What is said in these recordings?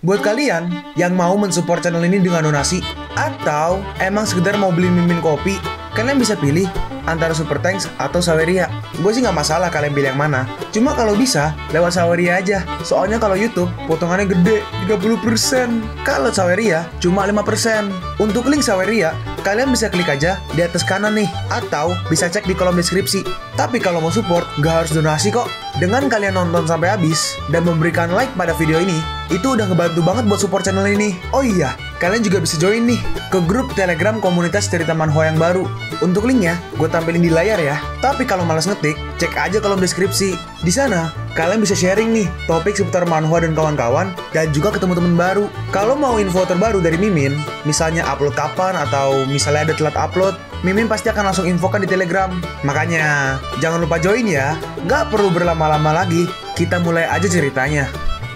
Buat kalian yang mau mensupport channel ini dengan donasi, atau emang sekedar mau beli mimin kopi, kalian bisa pilih antara Super Thanks atau Saweria. Gue sih nggak masalah kalian pilih yang mana. Cuma kalau bisa, lewat Saweria aja. Soalnya kalau YouTube, potongannya gede, 30%. Kalau Saweria, cuma 5%. Untuk link Saweria, kalian bisa klik aja di atas kanan nih. Atau bisa cek di kolom deskripsi. Tapi kalau mau support, nggak harus donasi kok. Dengan kalian nonton sampai habis, dan memberikan like pada video ini, itu udah ngebantu banget buat support channel ini. Oh iya, kalian juga bisa join nih ke grup Telegram komunitas cerita manhwa yang baru. Untuk linknya, gue tampilin di layar ya. Tapi kalau malas ngetik, cek aja kolom deskripsi. Di sana, kalian bisa sharing nih topik seputar manhwa dan kawan-kawan, dan juga ketemu teman baru. Kalau mau info terbaru dari Mimin, misalnya upload kapan atau misalnya ada telat upload, Mimin pasti akan langsung infokan di Telegram. Makanya, jangan lupa join ya. Nggak perlu berlama-lama lagi, kita mulai aja ceritanya.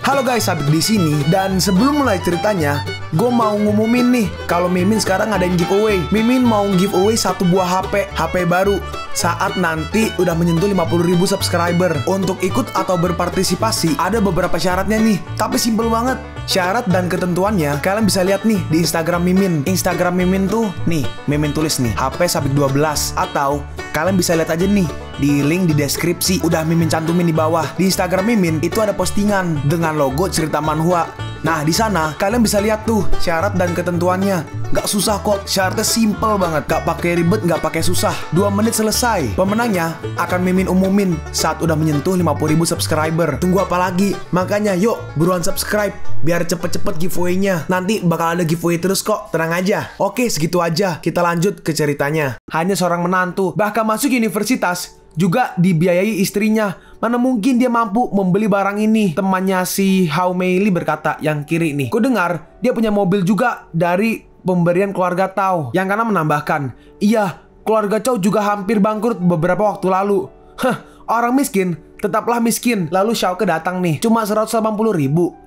Halo guys, Sabik di sini, dan sebelum mulai ceritanya, gue mau ngumumin nih kalau Mimin sekarang ngadain giveaway. Mimin mau giveaway satu buah HP baru saat nanti udah menyentuh 50.000 subscriber. Untuk ikut atau berpartisipasi ada beberapa syaratnya nih, tapi simple banget. Syarat dan ketentuannya kalian bisa lihat nih di Instagram Mimin. Instagram Mimin tuh nih, Mimin tulis nih HP Sabik 12, atau kalian bisa lihat aja nih di link di deskripsi, udah Mimin cantumin di bawah. Di Instagram Mimin itu ada postingan dengan logo cerita manhwa. Nah, di sana kalian bisa lihat tuh syarat dan ketentuannya. Gak susah kok, syaratnya simple banget. Gak pakai ribet, gak pakai susah. 2 menit selesai. Pemenangnya akan Mimin umumin saat udah menyentuh 50.000 subscriber. Tunggu apa lagi? Makanya yuk, buruan subscribe biar cepet-cepet giveaway-nya. Nanti bakal ada giveaway terus kok, tenang aja. Oke, segitu aja. Kita lanjut ke ceritanya. Hanya seorang menantu, bahkan masuk universitas, juga dibiayai istrinya. Mana mungkin dia mampu membeli barang ini? Temannya si Hao Mei Li berkata, yang kiri nih. Ku dengar dia punya mobil juga dari pemberian keluarga Tao. Yang kanan menambahkan, iya, keluarga Chow juga hampir bangkrut beberapa waktu lalu. Orang miskin tetaplah miskin. Lalu Xiaoke datang nih, cuma 180.000.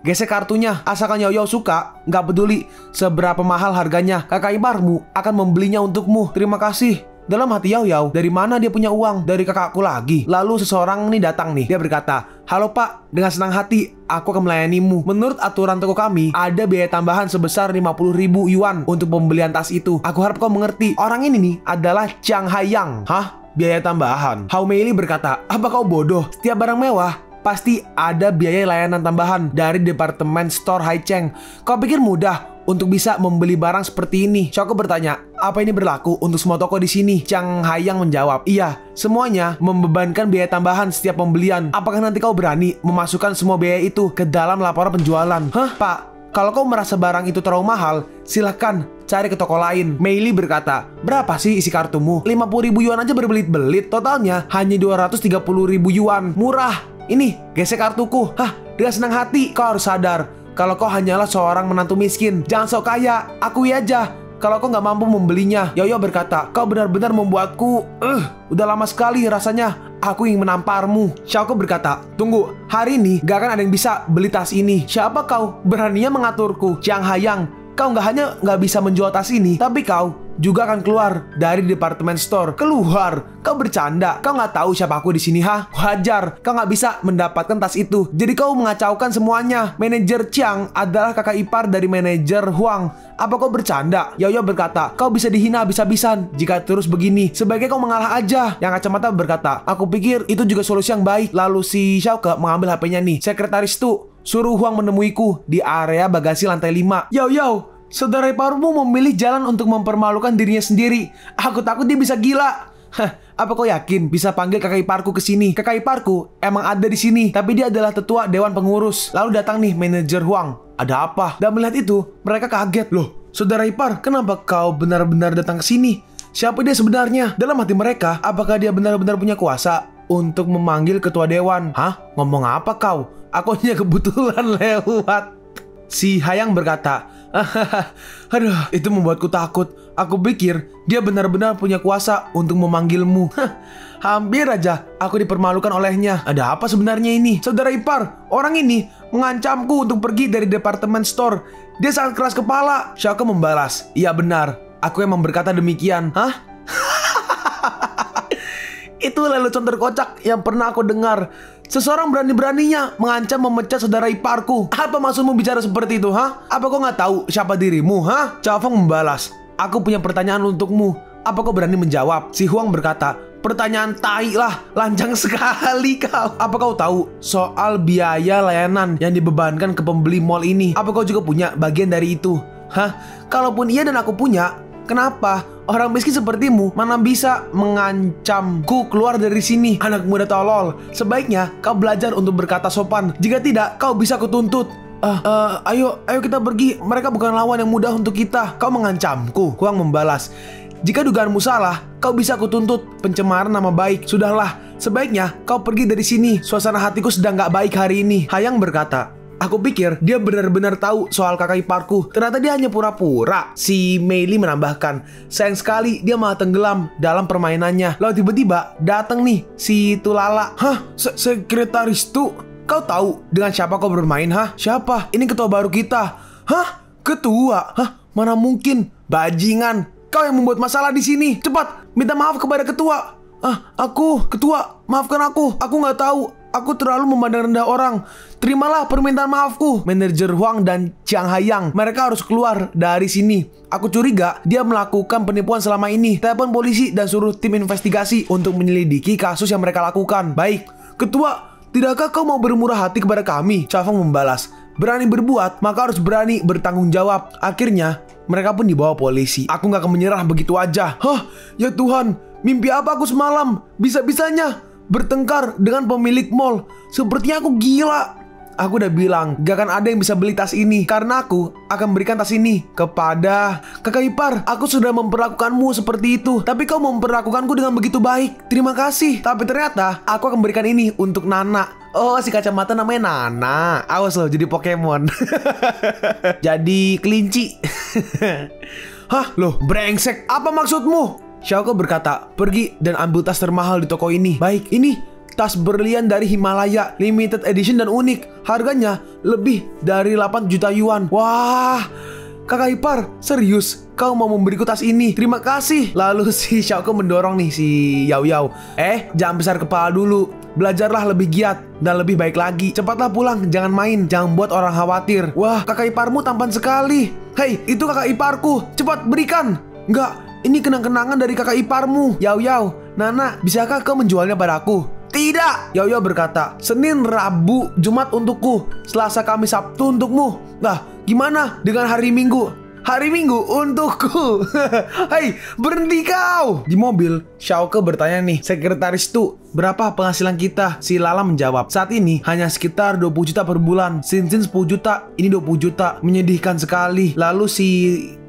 Gesek kartunya, asalkan Yoyo suka, nggak peduli seberapa mahal harganya, kakak iparmu akan membelinya untukmu. Terima kasih. Dalam hati Yao Yao, dari mana dia punya uang? Dari kakakku lagi. Lalu seseorang nih datang nih. Dia berkata, halo pak, dengan senang hati aku akan melayanimu. Menurut aturan toko kami, ada biaya tambahan sebesar 50.000 yuan untuk pembelian tas itu. Aku harap kau mengerti. Orang ini nih adalah Chang Haiyang. Hah? Biaya tambahan? Hao Mei Li berkata, apa kau bodoh? Setiap barang mewah pasti ada biaya layanan tambahan dari departemen store Haicheng. Kau pikir mudah untuk bisa membeli barang seperti ini? Xiaoke bertanya, apa ini berlaku untuk semua toko di sini? Chang Haiyang menjawab, iya, semuanya membebankan biaya tambahan setiap pembelian. Apakah nanti kau berani memasukkan semua biaya itu ke dalam laporan penjualan? Hah, pak? Kalau kau merasa barang itu terlalu mahal, silahkan cari ke toko lain. Mei Li berkata, berapa sih isi kartumu? 50.000 yuan aja berbelit-belit. Totalnya hanya 230.000 yuan. Murah. Ini, gesek kartuku. Hah, dengan senang hati. Kau harus sadar kalau kau hanyalah seorang menantu miskin. Jangan sok kaya, akui aja kalau kau nggak mampu membelinya. Yoyo berkata, kau benar-benar membuatku udah lama sekali rasanya aku ingin menamparmu. Xiaoke berkata, tunggu, hari ini gak akan ada yang bisa beli tas ini. Siapa kau beraninya mengaturku? Chang Haiyang, kau nggak hanya nggak bisa menjual tas ini, tapi kau juga akan keluar dari departemen store. Keluar? Kau bercanda? Kau nggak tahu siapa aku di sini, ha? Wajar, kau nggak bisa mendapatkan tas itu. Jadi kau mengacaukan semuanya. Manajer Chiang adalah kakak ipar dari manajer Huang. Apa kau bercanda? Yoyo berkata, kau bisa dihina habis-habisan jika terus begini. Sebaiknya kau mengalah aja. Yang kacamata berkata, aku pikir itu juga solusi yang baik. Lalu si Xiaoke mengambil HP-nya nih. Sekretaris tuh suruh Huang menemuiku di area bagasi lantai 5. Yo, saudara iparmu memilih jalan untuk mempermalukan dirinya sendiri. Aku takut dia bisa gila. Apa kau yakin bisa panggil kakak iparku ke sini? Kakak iparku emang ada di sini, tapi dia adalah tetua dewan pengurus. Lalu datang nih manajer Huang. Ada apa? Dan melihat itu, mereka kaget. Loh, saudara ipar, kenapa kau benar-benar datang ke sini? Siapa dia sebenarnya? Dalam hati mereka, apakah dia benar-benar punya kuasa untuk memanggil ketua dewan? Hah? Ngomong apa kau? Aku hanya kebetulan lewat. Si Hayang berkata, aduh, itu membuatku takut. Aku pikir dia benar-benar punya kuasa untuk memanggilmu. Hampir aja aku dipermalukan olehnya. Ada apa sebenarnya ini? Saudara ipar, orang ini mengancamku untuk pergi dari departemen store. Dia sangat keras kepala. Xiaoke membalas, iya benar, aku emang berkata demikian. Hah? Itu lelucon terkocak yang pernah aku dengar. Seseorang berani-beraninya mengancam memecat saudara iparku. Apa maksudmu bicara seperti itu, ha? Apa kau nggak tahu siapa dirimu, ha? Cao Feng membalas, aku punya pertanyaan untukmu. Apa kau berani menjawab? Si Huang berkata, pertanyaan tai lah, lanjang sekali kau. Apa kau tahu soal biaya layanan yang dibebankan ke pembeli mall ini? Apa kau juga punya bagian dari itu? Hah? Kalaupun iya dan aku punya, kenapa orang miskin sepertimu mana bisa mengancamku keluar dari sini? Anak muda tolol, sebaiknya kau belajar untuk berkata sopan. Jika tidak, kau bisa kutuntut. Ayo kita pergi. Mereka bukan lawan yang mudah untuk kita. Kau mengancamku. Huang membalas, jika dugaanmu salah, kau bisa kutuntut pencemaran nama baik. Sudahlah, sebaiknya kau pergi dari sini. Suasana hatiku sedang gak baik hari ini. Hayang berkata, aku pikir dia benar-benar tahu soal kakak iparku. Ternyata dia hanya pura-pura. Si Mei Li menambahkan, sayang sekali dia malah tenggelam dalam permainannya. Lalu tiba-tiba datang nih si Tulala. Hah? Sekretaris Tu? Kau tahu dengan siapa kau bermain, hah? Siapa? Ini ketua baru kita. Hah? Ketua? Hah? Mana mungkin? Bajingan. Kau yang membuat masalah di sini. Cepat, minta maaf kepada ketua. Ketua, maafkan aku. Aku nggak tahu. Aku terlalu memandang rendah orang. Terimalah permintaan maafku. Manajer Huang dan Chiang Haiyang, mereka harus keluar dari sini. Aku curiga dia melakukan penipuan selama ini. Telepon polisi dan suruh tim investigasi untuk menyelidiki kasus yang mereka lakukan. Baik, ketua, tidakkah kau mau bermurah hati kepada kami? Cao Feng membalas, berani berbuat, maka harus berani bertanggung jawab. Akhirnya, mereka pun dibawa polisi. Aku gak akan menyerah begitu aja. Hah, ya Tuhan, mimpi apa aku semalam? Bisa-bisanya bertengkar dengan pemilik mall. Sepertinya aku gila. Aku udah bilang, gak akan ada yang bisa beli tas ini. Karena aku akan berikan tas ini kepada kakak ipar. Aku sudah memperlakukanmu seperti itu, tapi kau memperlakukanku dengan begitu baik. Terima kasih. Tapi ternyata, aku akan berikan ini untuk Nana. Oh, si kacamata namanya Nana. Awas loh, jadi Pokemon. Jadi kelinci. Hah? Loh, brengsek. Apa maksudmu? Xiaoko berkata, pergi dan ambil tas termahal di toko ini. Baik, ini tas berlian dari Himalaya, limited edition dan unik. Harganya lebih dari 8 juta yuan. Wah, kakak ipar, serius? Kau mau memberiku tas ini? Terima kasih. Lalu si Xiaoko mendorong nih si Yao Yao. Jangan besar kepala dulu. Belajarlah lebih giat dan lebih baik lagi. Cepatlah pulang, jangan main. Jangan buat orang khawatir. Wah, kakak iparmu tampan sekali. Hei, itu kakak iparku. Cepat berikan. Enggak, ini kenang-kenangan dari kakak iparmu. Yao Yao, Nana, bisakah kau menjualnya padaku? Tidak, Yao Yao berkata. Senin, Rabu, Jumat untukku. Selasa, Kamis, Sabtu untukmu. Nah, gimana dengan hari Minggu? Hari Minggu untukku. Hei, berhenti kau. Di mobil, Xiaoko bertanya nih, sekretaris Tu, berapa penghasilan kita? Si Lala menjawab, saat ini hanya sekitar 20 juta per bulan. Sinsin 10 juta, ini 20 juta. Menyedihkan sekali. Lalu si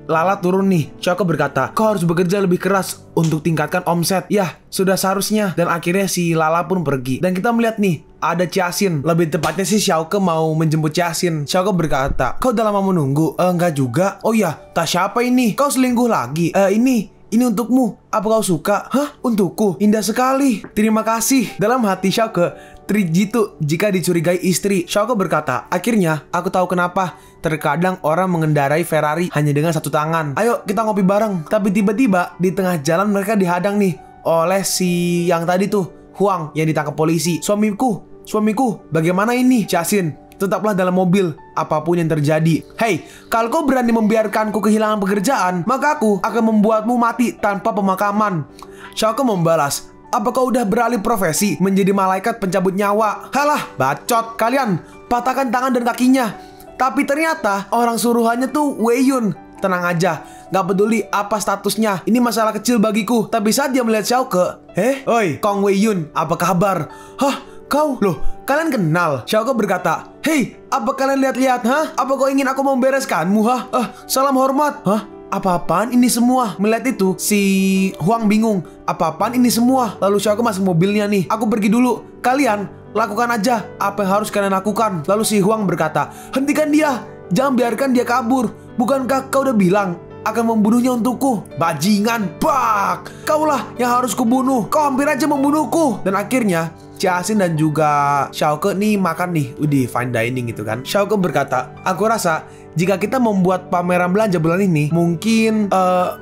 Lala turun nih. Xiaoko berkata, kau harus bekerja lebih keras untuk tingkatkan omset. Ya, sudah seharusnya. Dan akhirnya si Lala pun pergi. Dan kita melihat nih, ada Ciasin. Lebih tepatnya sih Xiaoko mau menjemput Ciasin. Xiaoko berkata, kau udah lama menunggu? Enggak juga. Oh ya, tas siapa ini? Kau selingkuh lagi? Ini untukmu. Apa kau suka? Hah? Untukku? Indah sekali. Terima kasih. Dalam hati Xiaoko terjitu jika dicurigai istri. Xiaoko berkata, akhirnya aku tahu kenapa terkadang orang mengendarai Ferrari hanya dengan satu tangan. Ayo kita ngopi bareng. Tapi tiba-tiba di tengah jalan mereka dihadang nih oleh si yang tadi tuh, Huang, yang ditangkap polisi. Suamiku, bagaimana ini? Ciasin, tetaplah dalam mobil apapun yang terjadi. Hei, kalau kau berani membiarkanku kehilangan pekerjaan, maka aku akan membuatmu mati tanpa pemakaman. Xiaoko membalas, apa kau udah beralih profesi menjadi malaikat pencabut nyawa? Halah, bacot kalian, patahkan tangan dan kakinya. Tapi ternyata orang suruhannya tuh Wei Yun. Tenang aja, gak peduli apa statusnya, ini masalah kecil bagiku. Tapi saat dia melihat Xiaoko, oi, Kong Wei Yun, apa kabar? Hah, kau? Loh, kalian kenal? Xiaoko berkata, hei, apa kalian lihat-lihat, hah? Apa kau ingin aku membereskanmu, hah? Salam hormat. Hah? Apa-apaan ini semua? Melihat itu, si Huang bingung. Apa-apaan ini semua? Lalu Xiaoko masuk mobilnya nih. Aku pergi dulu. Kalian lakukan aja apa yang harus kalian lakukan. Lalu si Huang berkata, hentikan dia. Jangan biarkan dia kabur. Bukankah kau udah bilang akan membunuhnya untukku. Bajingan, bak! Kaulah yang harus kubunuh. Kau hampir aja membunuhku. Dan akhirnya Jiaxin dan juga Xiaoke nih makan nih di fine dining gitu kan. Xiaoke berkata, aku rasa jika kita membuat pameran belanja bulan ini, mungkin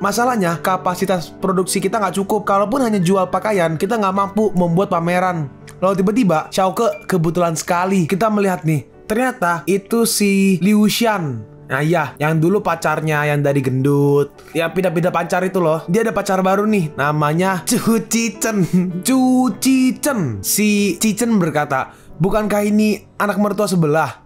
masalahnya kapasitas produksi kita nggak cukup. Kalaupun hanya jual pakaian, kita nggak mampu membuat pameran. Lalu tiba-tiba Xiaoke kebetulan sekali kita melihat nih, ternyata itu si Liu Xian. Nah iya, yang dulu pacarnya yang dari gendut, yang pindah-pindah pacar itu loh. Dia ada pacar baru nih, namanya Chu Cicen. Chu Cicen. Si Cicen berkata, bukankah ini anak mertua sebelah?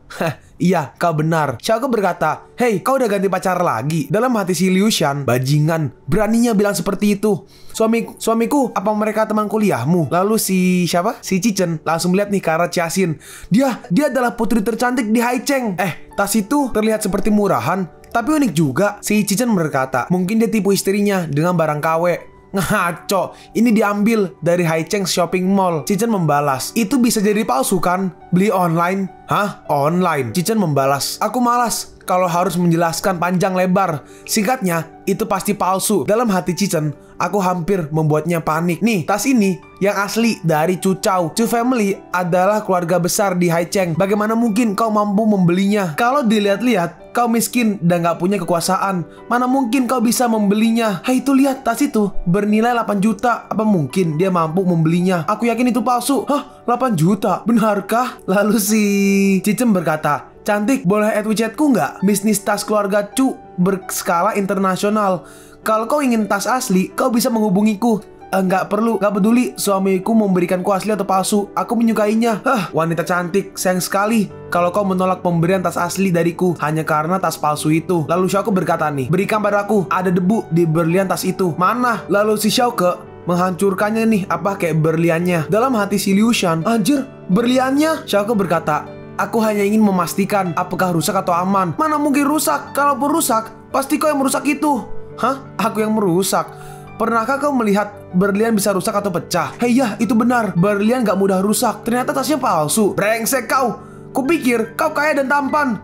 Iya, kau benar. Xiaoke berkata, hei, kau udah ganti pacar lagi? Dalam hati si Liu Xian, bajingan, beraninya bilang seperti itu. Suamiku, apa mereka teman kuliahmu? Lalu si siapa? Si Cicen langsung melihat nih ke arah Jiaxin. Dia adalah putri tercantik di Haicheng. Tas itu terlihat seperti murahan, tapi unik juga. Si Cicen berkata, mungkin dia tipu istrinya dengan barang KW. Ngaco, ini diambil dari Haicheng Shopping Mall. Cicen membalas, itu bisa jadi palsu kan? Beli online? Hah? Online? Cicen membalas, aku malas kalau harus menjelaskan panjang lebar. Singkatnya, itu pasti palsu. Dalam hati Cicen, aku hampir membuatnya panik. Nih, tas ini yang asli dari Chu Chao. Chu Family adalah keluarga besar di Haicheng. Bagaimana mungkin kau mampu membelinya? Kalau dilihat-lihat, kau miskin dan gak punya kekuasaan. Mana mungkin kau bisa membelinya? Hai, itu lihat, tas itu bernilai 8 juta. Apa mungkin dia mampu membelinya? Aku yakin itu palsu. Hah? 8 juta? Benarkah? Lalu si Cicen berkata, cantik, boleh add WeChatku nggak? Bisnis tas keluarga Chu berskala internasional. Kalau kau ingin tas asli, kau bisa menghubungiku. Nggak perlu, nggak peduli suamiku memberikanku asli atau palsu. Aku menyukainya. Wanita cantik, sayang sekali kalau kau menolak pemberian tas asli dariku hanya karena tas palsu itu. Lalu Xiaoke berkata nih, berikan padaku, ada debu di berlian tas itu. Mana? Lalu si Xiaoke menghancurkannya nih, kayak berliannya. Dalam hati si Liu Xian, anjir, berliannya. Xiaoke berkata, aku hanya ingin memastikan apakah rusak atau aman. Mana mungkin rusak? Kalaupun rusak, pasti kau yang merusak itu. Hah? Aku yang merusak? Pernahkah kau melihat berlian bisa rusak atau pecah? Hei ya, itu benar. Berlian gak mudah rusak. Ternyata tasnya palsu. Brengsek kau. Kupikir kau kaya dan tampan.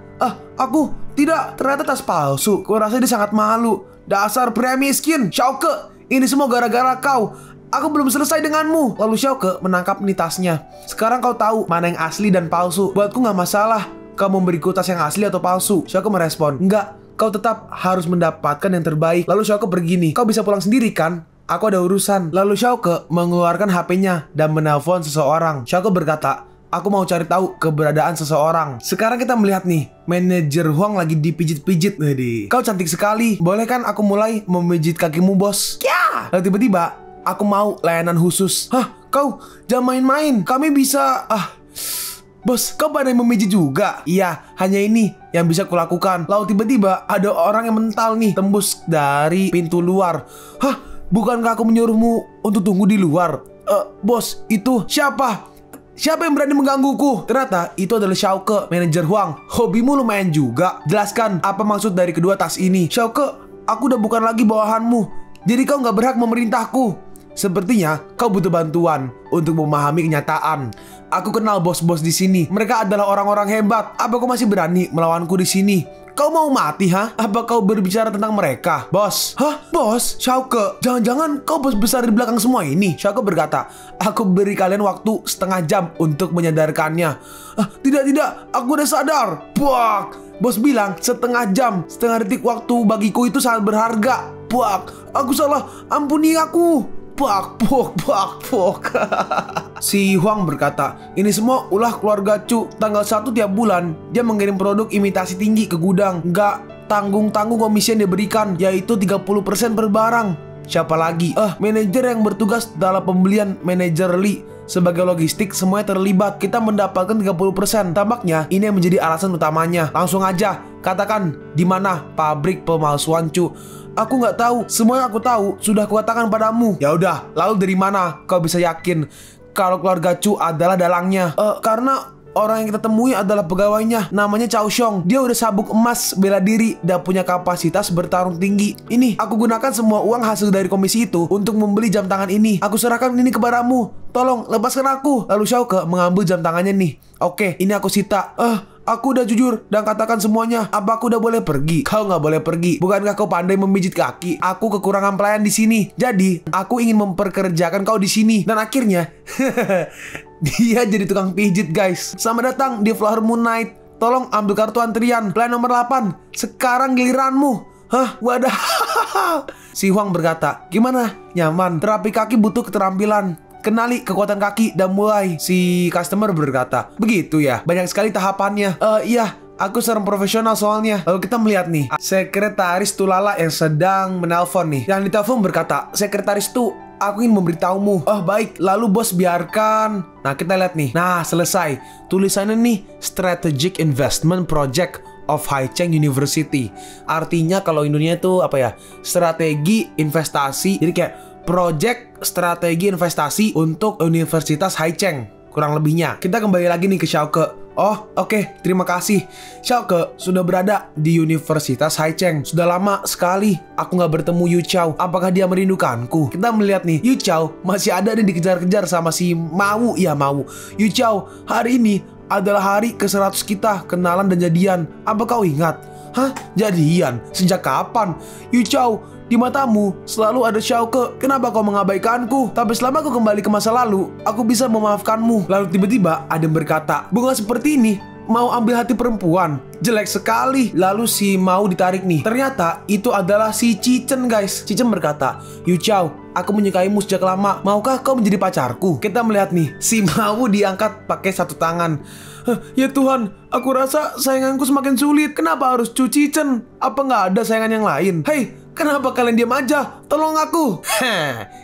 Aku tidak. Ternyata tas palsu. Kurasa dia sangat malu. Dasar pria miskin. Xiaoke, ini semua gara-gara kau. Aku belum selesai denganmu. Lalu Xiaoke menangkap nih tasnya. Sekarang kau tahu mana yang asli dan palsu. Buatku gak masalah kau memberiku tas yang asli atau palsu. Xiaoke merespon, enggak, kau tetap harus mendapatkan yang terbaik. Lalu Xiaoke begini, kau bisa pulang sendiri kan? Aku ada urusan. Lalu Xiaoke mengeluarkan HP-nya dan menelpon seseorang. Xiaoke berkata, aku mau cari tahu keberadaan seseorang. Sekarang kita melihat nih, manajer Huang lagi dipijit-pijit. Kau cantik sekali. Boleh kan aku mulai memijit kakimu, bos? Ya. Lalu tiba-tiba, aku mau layanan khusus. Hah? Kau jangan main-main. Kami bisa... Bos, kau pandai memijit juga? Iya, hanya ini yang bisa kulakukan. Lalu tiba-tiba ada orang yang mental nih, tembus dari pintu luar. Hah? Bukankah aku menyuruhmu untuk tunggu di luar? Bos, itu siapa? Siapa yang berani menggangguku? Ternyata itu adalah Xiaoke, manajer Huang. Hobimu lumayan juga. Jelaskan apa maksud dari kedua tas ini. Xiaoke, aku udah bukan lagi bawahanmu. Jadi kau nggak berhak memerintahku. Sepertinya kau butuh bantuan untuk memahami kenyataan. Aku kenal bos-bos di sini. Mereka adalah orang-orang hebat. Apa kau masih berani melawanku di sini? Kau mau mati, ha? Apa kau berbicara tentang mereka? Bos. Hah? Bos? Xiaoke, jangan-jangan kau bos besar di belakang semua ini? Xiaoke berkata, aku beri kalian waktu setengah jam untuk menyadarkannya. Tidak, aku udah sadar. Buak. Bos bilang setengah jam, setengah detik waktu bagiku itu sangat berharga. Buak. Aku salah, ampuni aku. Buak. Si Huang berkata, ini semua ulah keluarga Chu. Tanggal 1 tiap bulan, dia mengirim produk imitasi tinggi ke gudang. Nggak tanggung-tanggung komisi yang diberikan, yaitu 30% per barang. Siapa lagi? Manajer yang bertugas dalam pembelian, manajer Li. Sebagai logistik, semuanya terlibat. Kita mendapatkan 30%. Tampaknya ini yang menjadi alasan utamanya. Langsung aja, katakan di mana pabrik pemalsuan Chu. Aku nggak tahu. Semua yang aku tahu sudah kukatakan padamu. Ya udah, lalu dari mana kau bisa yakin kalau keluarga Chu adalah dalangnya? Karena orang yang kita temui adalah pegawainya, namanya Cao Xiong. Dia udah sabuk emas, bela diri, dan punya kapasitas bertarung tinggi. Ini, aku gunakan semua uang hasil dari komisi itu untuk membeli jam tangan ini. Aku serahkan ini kepadamu. Tolong, lepaskan aku. Lalu Xiaoke mengambil jam tangannya nih. Oke, ini aku sita. Aku udah jujur dan katakan semuanya. Apa aku udah boleh pergi? Kau nggak boleh pergi. Bukankah kau pandai memijit kaki? Aku kekurangan pelayan di sini. Jadi, aku ingin memperkerjakan kau di sini. Dan akhirnya, dia jadi tukang pijit, guys. Selamat datang di Flower Moon Knight. Tolong ambil kartu antrian. Pelayan nomor 8. Sekarang giliranmu. Hah? Wadah. Si Huang berkata, gimana? Nyaman. Terapi kaki butuh keterampilan. Kenali kekuatan kaki dan mulai. Si customer berkata, begitu ya? Banyak sekali tahapannya. Iya, aku seorang profesional soalnya. Lalu kita melihat nih, sekretaris Tulala yang sedang menelpon nih. Yang ditelepon berkata, sekretaris Tu, aku ingin memberitahumu. Oh baik, lalu bos biarkan. Nah kita lihat nih. Nah selesai. Tulisannya nih, Strategic Investment Project of Haicheng University. Artinya kalau Indonesia itu apa ya? Strategi investasi. Jadi kayak project strategi investasi untuk Universitas Haicheng. Kurang lebihnya. Kita kembali lagi nih ke Xiaoke. Oh, oke, terima kasih. Xiaoke sudah berada di Universitas Haicheng. Sudah lama sekali aku nggak bertemu Yu Chao. Apakah dia merindukanku? Kita melihat nih, Yu Chao masih ada nih dikejar-kejar sama si Mau. Iya, Mau. Yu Chao, hari ini adalah hari ke-100 kita kenalan dan jadian. Apa kau ingat? Hah? Jadian? Sejak kapan? Yu Chao, di matamu selalu ada Xiaoke. Kenapa kau mengabaikanku? Tapi selama aku kembali ke masa lalu, aku bisa memaafkanmu. Lalu tiba-tiba ada yang berkata, bunga seperti ini mau ambil hati perempuan. Jelek sekali. Lalu si Mau ditarik nih. Ternyata itu adalah si Cichen, guys. Cichen berkata, Yu Chao, aku menyukaimu sejak lama. Maukah kau menjadi pacarku? Kita melihat nih, si Mau diangkat pakai satu tangan. Ya Tuhan, aku rasa sayanganku semakin sulit. Kenapa harus Cu Cichen? Apa nggak ada sayangan yang lain? Hei, kenapa kalian diam aja? Tolong aku.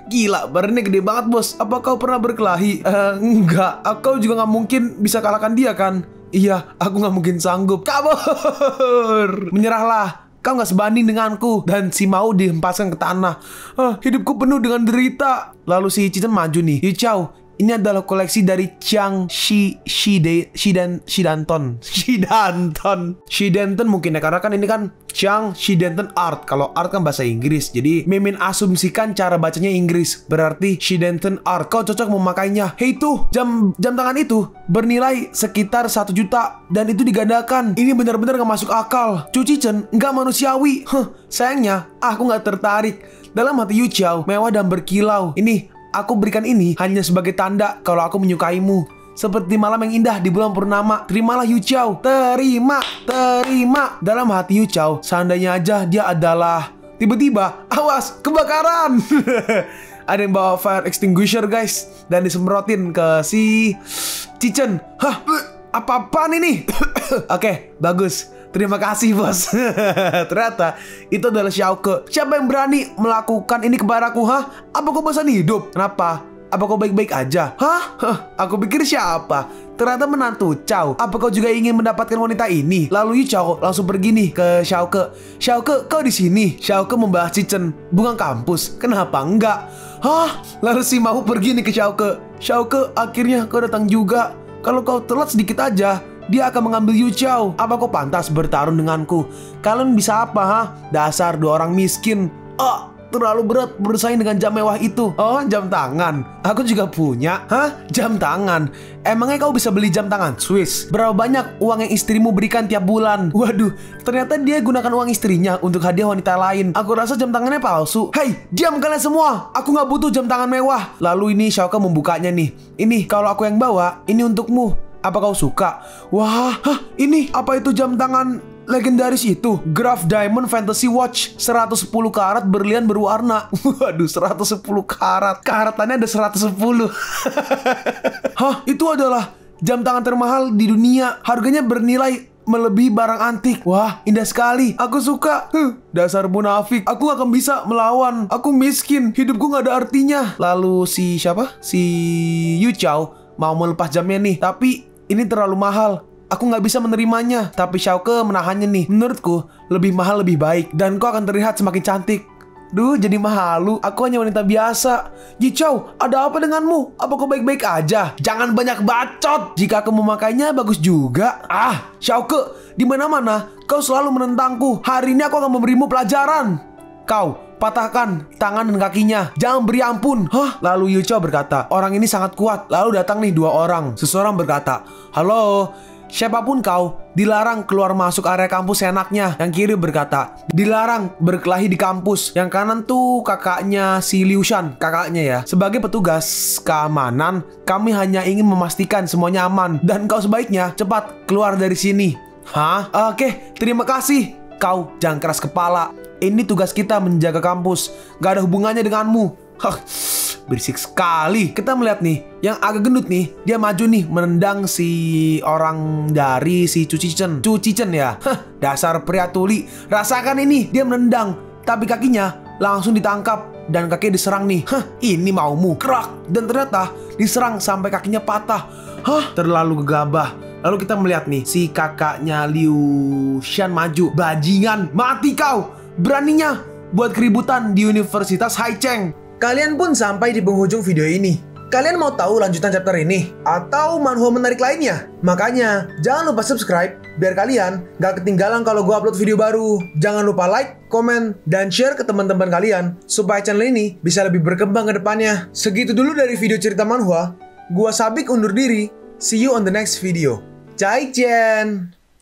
Gila, badannya gede banget bos. Apa kau pernah berkelahi? Enggak, aku juga nggak mungkin bisa kalahkan dia kan? Iya, aku nggak mungkin sanggup. Kabur. Menyerahlah. Kau nggak sebanding denganku. Dan si Mau dihempaskan ke tanah. Hidupku penuh dengan derita. Lalu si Cichen maju nih. Yu Chao, ini adalah koleksi dari Chiang Shidanton mungkin ya, karena kan ini kan Chiang Shidanton Art. Kalau art kan bahasa Inggris, jadi Mimin asumsikan cara bacanya Inggris, berarti Shidanton Art. Kau cocok memakainya. Hei tuh, jam tangan itu bernilai sekitar 1 juta dan itu digandakan. Ini benar-benar gak masuk akal. Cu Cichen gak manusiawi. Sayangnya aku gak tertarik. Dalam hati Yu Chao mewah dan berkilau. Ini aku berikan ini hanya sebagai tanda kalau aku menyukaimu. Seperti malam yang indah di bulan purnama. Terimalah Yu Chao. Terima. Dalam hati Yu Chao, seandainya aja dia adalah... Tiba-tiba, awas, kebakaran. Ada yang bawa fire extinguisher, guys, dan disemprotin ke si Cichen. Hah, apa-apaan ini? Oke, bagus. Terima kasih bos. Ternyata itu adalah Xiaoke. Siapa yang berani melakukan ini kepadaku? Hah? Apa kau bosan hidup? Kenapa? Apa kau baik-baik aja? Hah? Aku pikir siapa? Ternyata menantu Chao. Apa kau juga ingin mendapatkan wanita ini? Lalu Yu Chao langsung pergi nih ke Xiaoke. Xiaoke, kau di sini? Xiaoke membahas Cichen. Bukan kampus. Kenapa enggak? Hah? Lalu si Mau pergi nih ke Xiaoke. Xiaoke, akhirnya kau datang juga. Kalau kau telat sedikit aja, dia akan mengambil Yu Chao. Apa kau pantas bertarung denganku? Kalian bisa apa, ha? Dasar dua orang miskin. Terlalu berat bersaing dengan jam mewah itu. Oh, jam tangan. Aku juga punya. Hah? Jam tangan? Emangnya kau bisa beli jam tangan Swiss? Berapa banyak uang yang istrimu berikan tiap bulan? Waduh, ternyata dia gunakan uang istrinya untuk hadiah wanita lain. Aku rasa jam tangannya palsu. Hei, diam kalian semua. Aku nggak butuh jam tangan mewah. Lalu ini Xiaoke membukanya nih. Ini kalau aku yang bawa, ini untukmu. Apa kau suka? Wah, ini apa itu jam tangan legendaris itu? Graph Diamond Fantasy Watch 110 karat berlian berwarna. Waduh, 110 karat. Karatannya ada 110. Hah, itu adalah jam tangan termahal di dunia. Harganya bernilai melebihi barang antik. Wah, indah sekali. Aku suka. Dasar munafik. Aku gak akan bisa melawan. Aku miskin. Hidupku gak ada artinya. Lalu si siapa? Si Yu Chao mau melepas jamnya nih, tapi ini terlalu mahal. Aku nggak bisa menerimanya. Tapi Xiaoke menahannya nih. Menurutku, lebih mahal lebih baik. Dan kau akan terlihat semakin cantik. Duh, jadi malu. Aku hanya wanita biasa. Yu Chao, ada apa denganmu? Apa kau baik-baik aja? Jangan banyak bacot. Jika aku memakainya, bagus juga. Xiaoke, di mana-mana kau selalu menentangku. Hari ini aku akan memberimu pelajaran. Kau patahkan tangan dan kakinya. Jangan beri ampun. Lalu Yu Chao berkata, orang ini sangat kuat. Lalu datang nih 2 orang. Seseorang berkata, halo, Siapapun kau, dilarang keluar masuk area kampus seenaknya. Yang kiri berkata, dilarang berkelahi di kampus. Yang kanan tuh kakaknya si Liu Shan, kakaknya ya. Sebagai petugas keamanan, kami hanya ingin memastikan semuanya aman. Dan kau sebaiknya cepat keluar dari sini. Hah? Oke, terima kasih. Kau jangan keras kepala. Ini tugas kita menjaga kampus. Gak ada hubungannya denganmu. Hah, berisik sekali. Kita melihat nih, yang agak gendut nih, dia maju nih menendang si orang dari si Cucicen. Cucicen ya. Hah, dasar pria tuli. Rasakan ini, dia menendang, tapi kakinya langsung ditangkap dan kakinya diserang nih. Hah, ini maumu. Krak. Dan ternyata diserang sampai kakinya patah. Hah, terlalu gegabah. Lalu kita melihat nih, si kakaknya Liu Shan maju. Bajingan, mati kau. Beraninya buat keributan di Universitas Haicheng. Kalian pun sampai di penghujung video ini. Kalian mau tahu lanjutan chapter ini? Atau manhwa menarik lainnya? Makanya, jangan lupa subscribe biar kalian gak ketinggalan kalau gue upload video baru. Jangan lupa like, komen, dan share ke teman-teman kalian supaya channel ini bisa lebih berkembang ke depannya. Segitu dulu dari video cerita manhwa. Gua Sabik undur diri. See you on the next video. Zaijian!